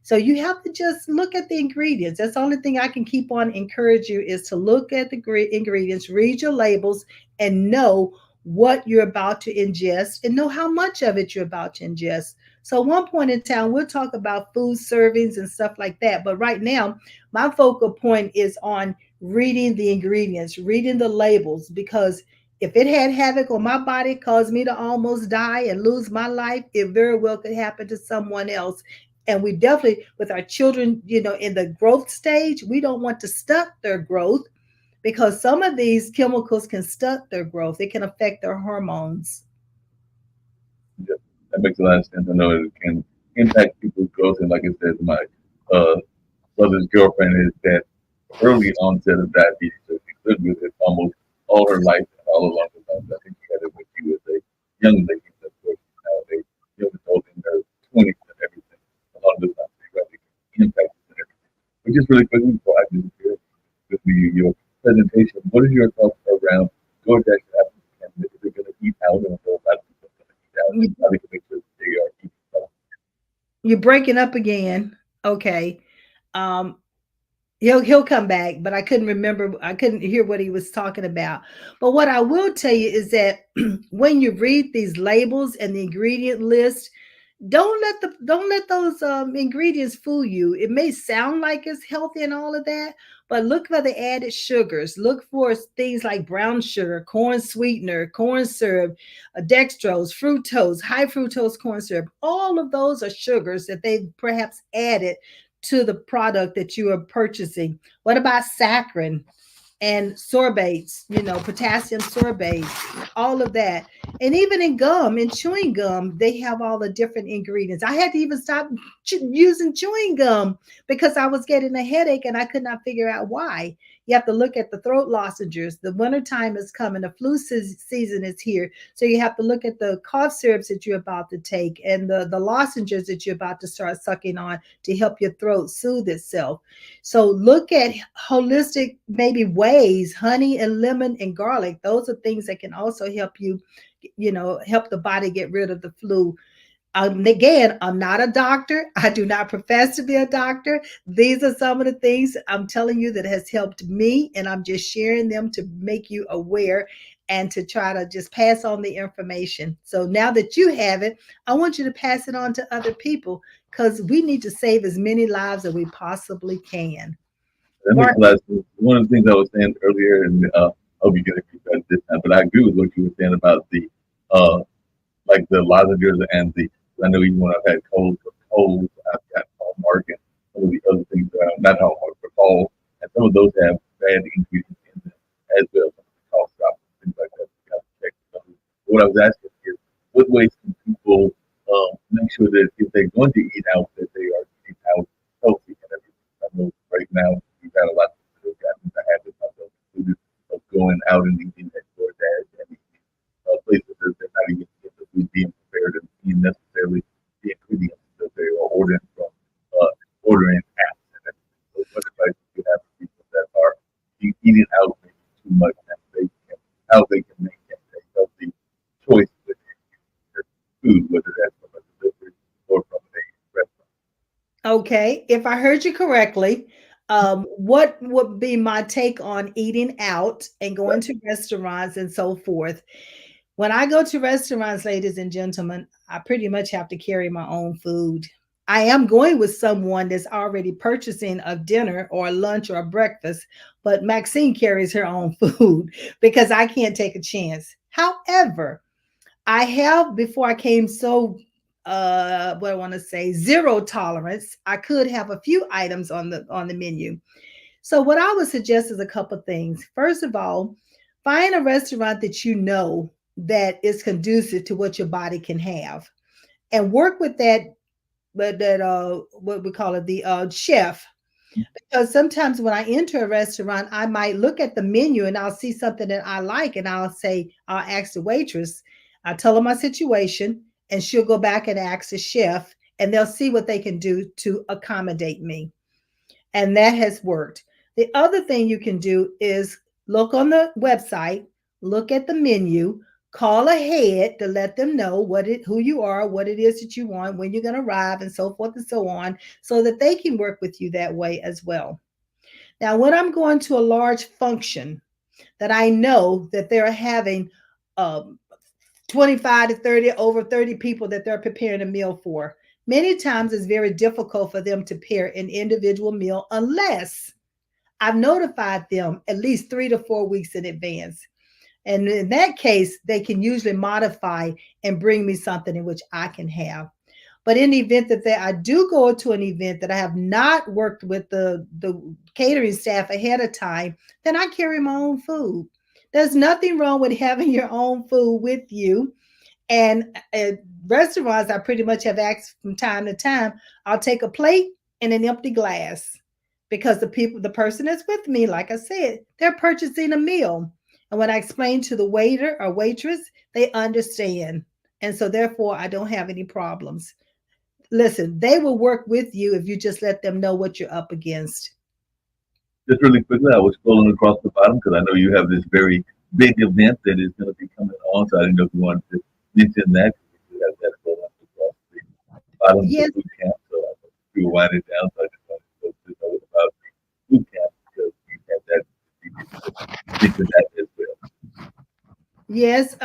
[SPEAKER 1] So you have to just look at the ingredients. That's the only thing I can keep on encourage you is to look at the ingredients, read your labels, and know what you're about to ingest and know how much of it you're about to ingest. So, one point in time, we'll talk about food servings and stuff like that. But right now, my focal point is on reading the ingredients, reading the labels, because if it had havoc on my body, caused me to almost die and lose my life, it very well could happen to someone else. And we definitely, with our children, in the growth stage, we don't want to stunt their growth because some of these chemicals can stunt their growth. It can affect their hormones.
[SPEAKER 2] Yeah, that makes a lot of sense. I know it can impact people's growth, and like I said, my uh, brother's girlfriend is that early onset of diabetes, so she lived with it almost all her life and all along the line. I think she had it when she was a young lady. Of course, she's now a young adult in her 20s and everything. Along those lines, she got the impact and everything. But just really quickly before I do here with me your presentation, what are your thoughts around DoorDash apps and if they're going to eat out and so a lot of people are going to eat out, how they can make sure that they are eating well?
[SPEAKER 1] You're breaking up again. Okay. Um, he'll come back, but I couldn't remember. I couldn't hear what he was talking about. But what I will tell you is that when you read these labels and the ingredient list, don't let those ingredients fool you. It may sound like it's healthy and all of that, but look for the added sugars. Look for things like brown sugar, corn sweetener, corn syrup, dextrose, fructose, high fructose corn syrup. All of those are sugars that they perhaps added to the product that you are purchasing. What about saccharin and sorbates, potassium sorbate, all of that. And even in gum, in chewing gum, they have all the different ingredients. I had to even stop using chewing gum because I was getting a headache and I could not figure out why. You have to look at the throat lozenges. The wintertime is coming, the flu season is here. So you have to look at the cough syrups that you're about to take and the lozenges that you're about to start sucking on to help your throat soothe itself. So look at holistic maybe ways, honey and lemon and garlic. Those are things that can also help you, help the body get rid of the flu. Again, I'm not a doctor. I do not profess to be a doctor. These are some of the things I'm telling you that has helped me, and I'm just sharing them to make you aware and to try to just pass on the information. So now that you have it, I want you to pass it on to other people because we need to save as many lives as we possibly can.
[SPEAKER 2] That makes
[SPEAKER 1] Mark,
[SPEAKER 2] a lot of sense. One of the things I was saying earlier, and I hope you get a credit this time, but I agree with what you were saying about the uh, like the lozenges and the. I know even when I've had colds, I've got Hallmark and some of the other things, not Hallmark, but all, and some of those have bad ingredients in them as well. Some of the cough drops and things like that. You got to check those. What I was asking is, what ways can people make sure that if they're going to eat out, that they are eating out healthy and everything? I know right now we've had a lot of people that have gotten the habit myself included of going out and eating at DoorDash and eating places that they're not even getting the food being prepared and being necessarily the ingredients that they are ordering from ordering apps and everything. So what advice do you have for people that are eating out maybe too much and how they can make a healthy choice with their food, whether that's from a delivery or from a restaurant?
[SPEAKER 1] okay, if I heard you correctly, what would be my take on eating out and going
[SPEAKER 2] Right.
[SPEAKER 1] to restaurants and so forth? When I go to restaurants, ladies and gentlemen, I pretty much have to carry my own food. I am going with someone that's already purchasing a dinner or a lunch or a breakfast, but Maxine carries her own food because I can't take a chance. However, I have before I came so what I want to say zero tolerance, I could have a few items on the menu. So what I would suggest is a couple things. First of all, find a restaurant that you know that is conducive to what your body can have and work with that, but that what we call it, the chef. Because sometimes when I enter a restaurant, I might look at the menu and I'll see something that I like, and I'll ask the waitress, I'll tell her my situation, and she'll go back and ask the chef, and they'll see what they can do to accommodate me. And that has worked. The other thing you can do is look on the website, look at the menu, call ahead to let them know who you are, what it is that you want, when you're going to arrive, and so forth and so on, so that they can work with you that way as well. Now, when I'm going to a large function that I know that they're having um, 25 to 30, over 30 people that they're preparing a meal for, many times it's very difficult for them to prepare an individual meal unless I've notified them at least 3 to 4 weeks in advance. And in that case, they can usually modify and bring me something in which I can have. But in the event that I do go to an event that I have not worked with the catering staff ahead of time, then I carry my own food. There's nothing wrong with having your own food with you. And at restaurants, I pretty much have asked from time to time, I'll take a plate and an empty glass because the person that's with me, like I said, they're purchasing a meal. And when I explain to the waiter or waitress, they understand. And so therefore, I don't have any problems. Listen, they will work with you if you just let them know what you're up against.
[SPEAKER 2] Just really quickly, I was scrolling across the bottom because I know you have this very big event that is going to be coming on. So I didn't know if you wanted to mention that. You have that going across the bottom of
[SPEAKER 1] Yes.
[SPEAKER 2] the boot camp. So I know you were winding down. So I just wanted to know about the boot camp because you have that. Mention that as well.
[SPEAKER 1] Yes,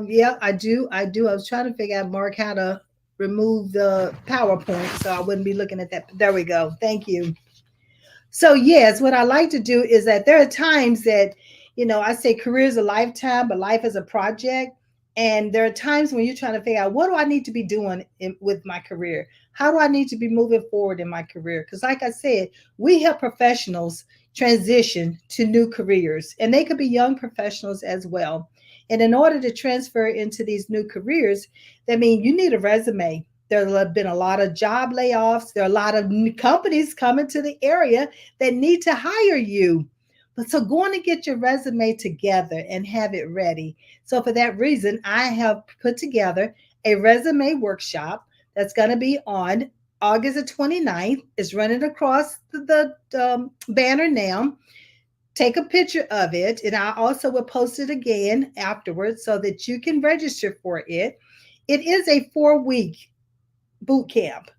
[SPEAKER 1] yeah, I do. I do. I was trying to figure out, Mark, how to remove the PowerPoint so I wouldn't be looking at that. There we go. Thank you. So, yes, what I like to do is that there are times that, I say career is a lifetime, but life is a project. And there are times when you're trying to figure out, what do I need to be doing with my career? How do I need to be moving forward in my career? Because, like I said, we help professionals transition to new careers, and they could be young professionals as well. And in order to transfer into these new careers, that means you need a resume. There have been a lot of job layoffs. There are a lot of new companies coming to the area that need to hire you. But so going to get your resume together and have it ready. So for that reason, I have put together a resume workshop that's going to be on August the 29th. It's running across the banner now. Take a picture of it, and I also will post it again afterwards so that you can register for it. It is a 4-week boot camp,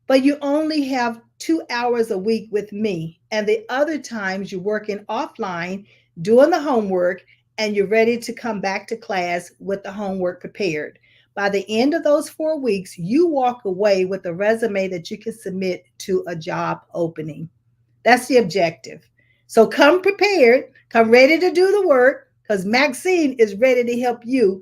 [SPEAKER 1] but you only have 2 hours a week with me. And the other times you're working offline, doing the homework, and you're ready to come back to class with the homework prepared. By the end of those 4 weeks, you walk away with a resume that you can submit to a job opening. That's the objective. So come prepared, come ready to do the work, because Maxine is ready to help you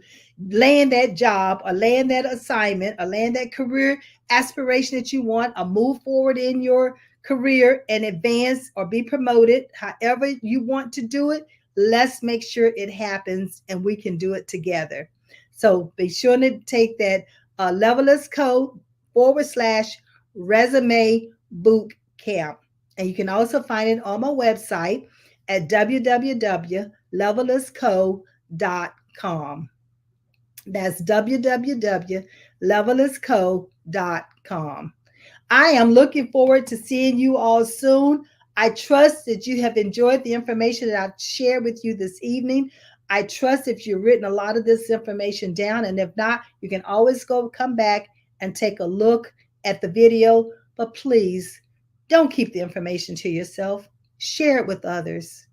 [SPEAKER 1] land that job or land that assignment or land that career aspiration that you want, or move forward in your career and advance or be promoted, however you want to do it. Let's make sure it happens and we can do it together. So be sure to take that Levelist code /resume boot camp. And you can also find it on my website at www.levelistco.com. That's www.levelistco.com. I am looking forward to seeing you all soon. I trust that you have enjoyed the information that I've shared with you this evening. I trust if you've written a lot of this information down, and if not, you can always come back and take a look at the video. But please, don't keep the information to yourself. Share it with others.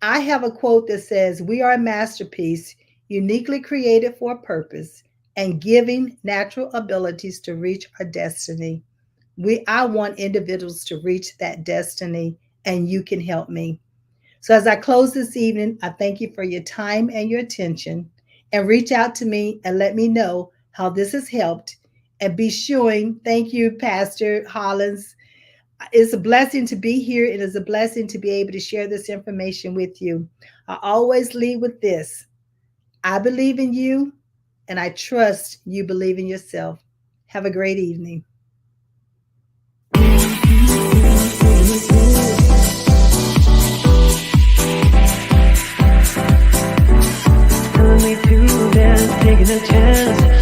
[SPEAKER 1] I have a quote that says, "We are a masterpiece, uniquely created for a purpose and giving natural abilities to reach our destiny." I want individuals to reach that destiny, and you can help me. So as I close this evening, I thank you for your time and your attention, and reach out to me and let me know how this has helped. And be showing, thank you, Pastor Hollins. It's a blessing to be here. It is a blessing to be able to share this information with you. I always lead with this: I believe in you, and I trust you believe in yourself. Have a great evening.
[SPEAKER 3] Telling me to dance, taking a chance.